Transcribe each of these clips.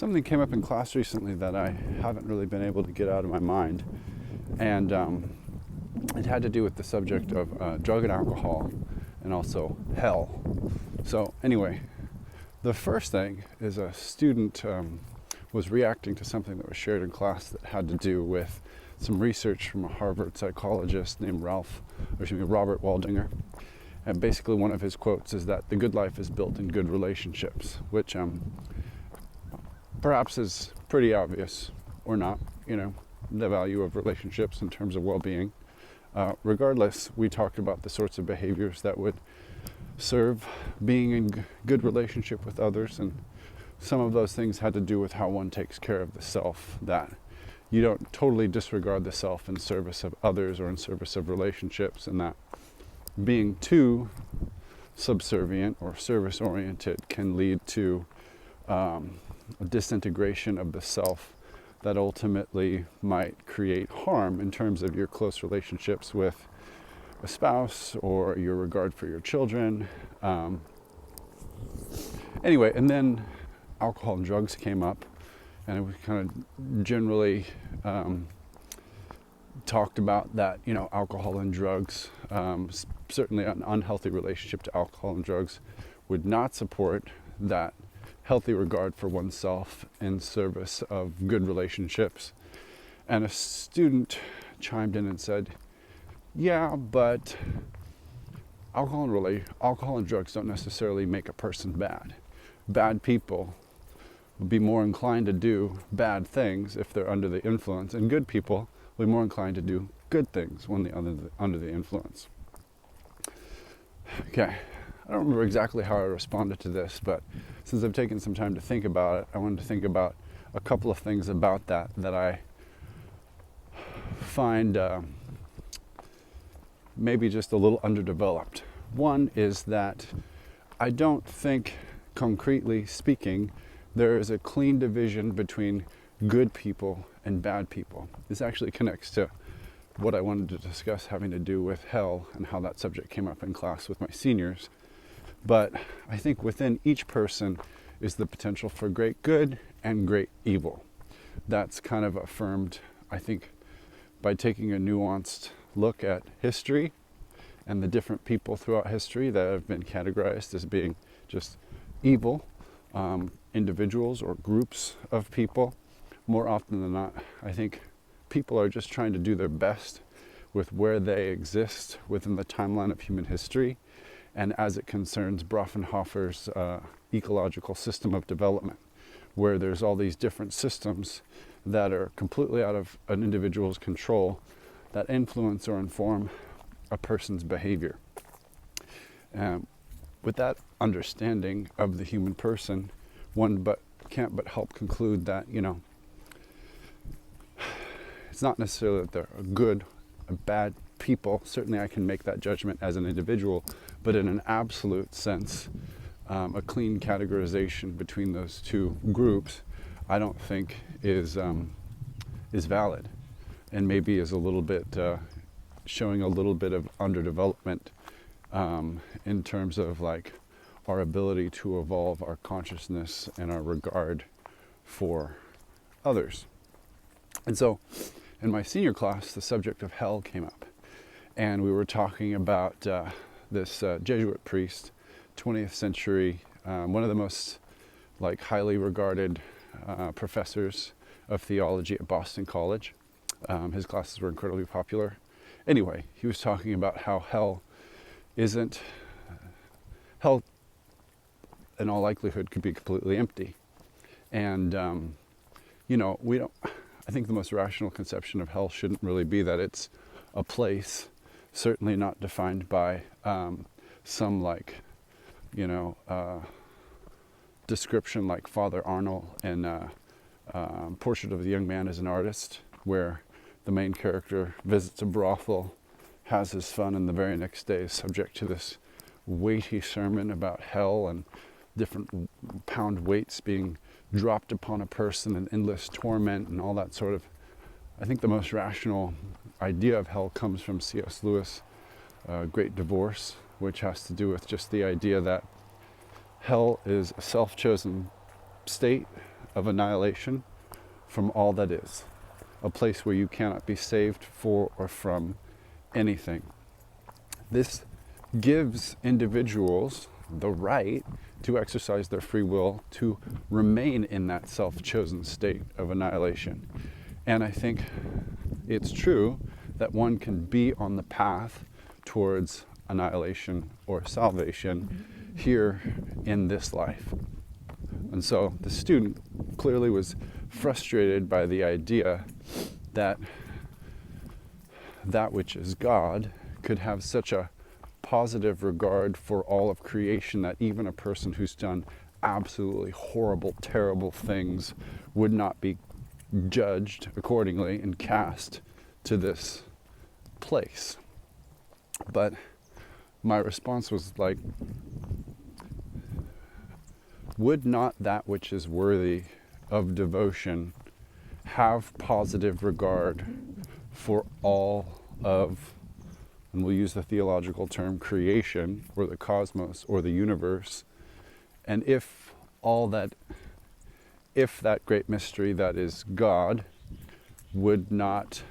something came up in class recently that I haven't really been able to get out of my mind, and it had to do with the subject of drug and alcohol, and also hell. So anyway, the first thing is a student was reacting to something that was shared in class that had to do with some research from a Harvard psychologist named Robert Waldinger. And basically one of his quotes is that the good life is built in good relationships, which perhaps is pretty obvious, or not, the value of relationships in terms of well-being. Regardless, we talked about the sorts of behaviors that would serve being in good relationship with others, and some of those things had to do with how one takes care of the self, that you don't totally disregard the self in service of others or in service of relationships, and that being too subservient or service-oriented can lead to a disintegration of the self that ultimately might create harm in terms of your close relationships with a spouse or your regard for your children. Anyway, and then alcohol and drugs came up, and it was kind of generally talked about that, alcohol and drugs, certainly an unhealthy relationship to alcohol and drugs would not support that healthy regard for oneself in service of good relationships. And a student chimed in and said, yeah, but alcohol and drugs don't necessarily make a person bad. Bad people would be more inclined to do bad things if they're under the influence, and good people will be more inclined to do good things when they're under the influence. Okay, I don't remember exactly how I responded to this, but since I've taken some time to think about it, I wanted to think about a couple of things about that I find maybe just a little underdeveloped. One is that I don't think, concretely speaking, there is a clean division between good people and bad people. This actually connects to what I wanted to discuss having to do with hell and how that subject came up in class with my seniors. But I think within each person is the potential for great good and great evil. That's kind of affirmed, I think, by taking a nuanced look at history and the different people throughout history that have been categorized as being just evil, individuals or groups of people. More often than not, I think people are just trying to do their best with where they exist within the timeline of human history, and as it concerns Brauffenhofer's ecological system of development, where there's all these different systems that are completely out of an individual's control that influence or inform a person's behavior. With that understanding of the human person, one can't but help conclude that, it's not necessarily that they're good or bad people. Certainly I can make that judgment as an individual, but in an absolute sense, a clean categorization between those two groups, I don't think is valid, and maybe is a little bit showing a little bit of underdevelopment in terms of like our ability to evolve our consciousness and our regard for others. And so in my senior class, the subject of hell came up, and we were talking about this Jesuit priest, 20th century, one of the most highly regarded professors of theology at Boston College. His classes were incredibly popular. Anyway, he was talking about how hell in all likelihood could be completely empty. And, I think the most rational conception of hell shouldn't really be that it's a place, certainly not defined by some description like Father Arnold in Portrait of the Young Man as an Artist, where the main character visits a brothel, has his fun, and the very next day is subject to this weighty sermon about hell and different pound weights being dropped upon a person and endless torment and all that sort of. I think the most rational idea of hell comes from C.S. Lewis' Great Divorce, which has to do with just the idea that hell is a self-chosen state of annihilation from all that is, a place where you cannot be saved for or from anything. This gives individuals the right to exercise their free will to remain in that self-chosen state of annihilation. And I think it's true that one can be on the path towards annihilation or salvation here in this life. And so the student clearly was frustrated by the idea that that which is God could have such a positive regard for all of creation that even a person who's done absolutely horrible, terrible things would not be judged accordingly and cast to this place. But my response was like, would not that which is worthy of devotion have positive regard for all of, and we'll use the theological term, creation, or the cosmos, or the universe? And if that great mystery that is God would not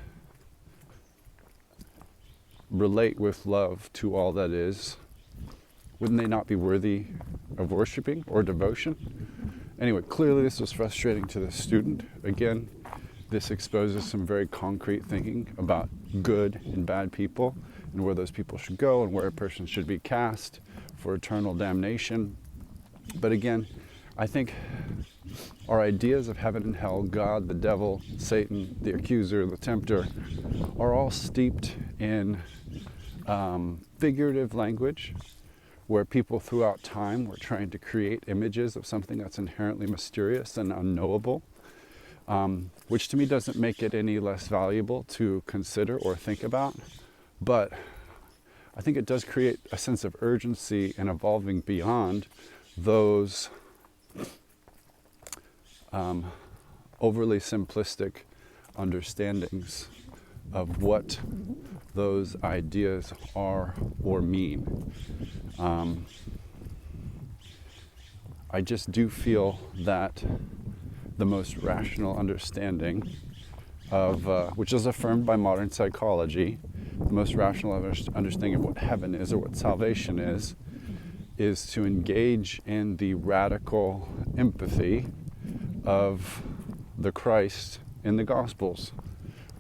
relate with love to all that is, wouldn't they not be worthy of worshiping or devotion? Anyway, clearly this was frustrating to the student. Again, this exposes some very concrete thinking about good and bad people and where those people should go and where a person should be cast for eternal damnation. But again, I think our ideas of heaven and hell, God, the devil, Satan, the accuser, the tempter, are all steeped in figurative language, where people throughout time were trying to create images of something that's inherently mysterious and unknowable, which to me doesn't make it any less valuable to consider or think about. But I think it does create a sense of urgency in evolving beyond those overly simplistic understandings of what those ideas are or mean. I just do feel that the most rational understanding of, which is affirmed by modern psychology, the most rational understanding of what heaven is or what salvation is to engage in the radical empathy of the Christ in the Gospels.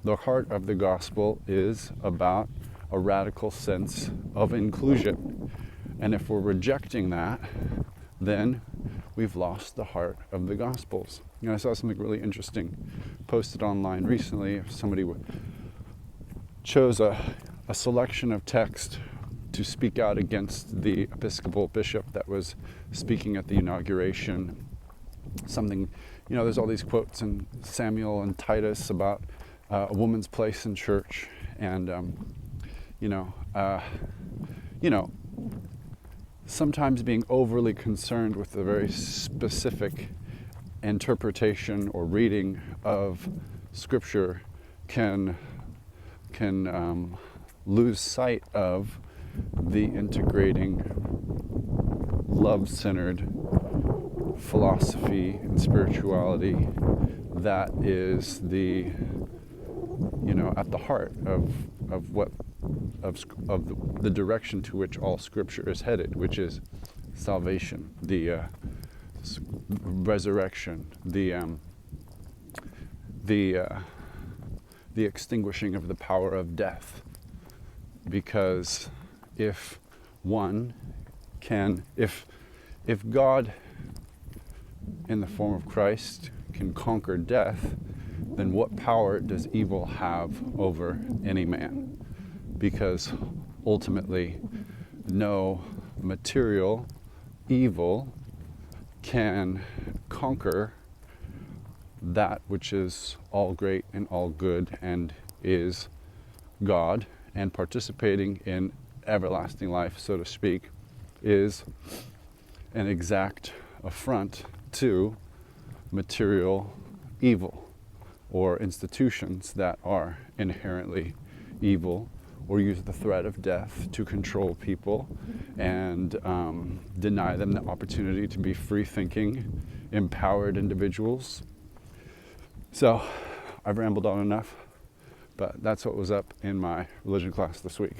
The heart of the gospel is about a radical sense of inclusion. And if we're rejecting that, then we've lost the heart of the Gospels. I saw something really interesting posted online recently. Somebody chose a selection of text to speak out against the Episcopal bishop that was speaking at the inauguration. Something, there's all these quotes in Samuel and Titus about a woman's place in church, and sometimes being overly concerned with the very specific interpretation or reading of Scripture can lose sight of the integrating, love-centered philosophy and spirituality that is at the heart of the direction to which all Scripture is headed, which is salvation, the resurrection, the extinguishing of the power of death. Because if God in the form of Christ can conquer death, then what power does evil have over any man? Because ultimately, no material evil can conquer that which is all great and all good and is God, and participating in everlasting life, so to speak, is an exact affront to material evil or institutions that are inherently evil or use the threat of death to control people and deny them the opportunity to be free-thinking, empowered individuals. So I've rambled on enough, but that's what was up in my religion class this week.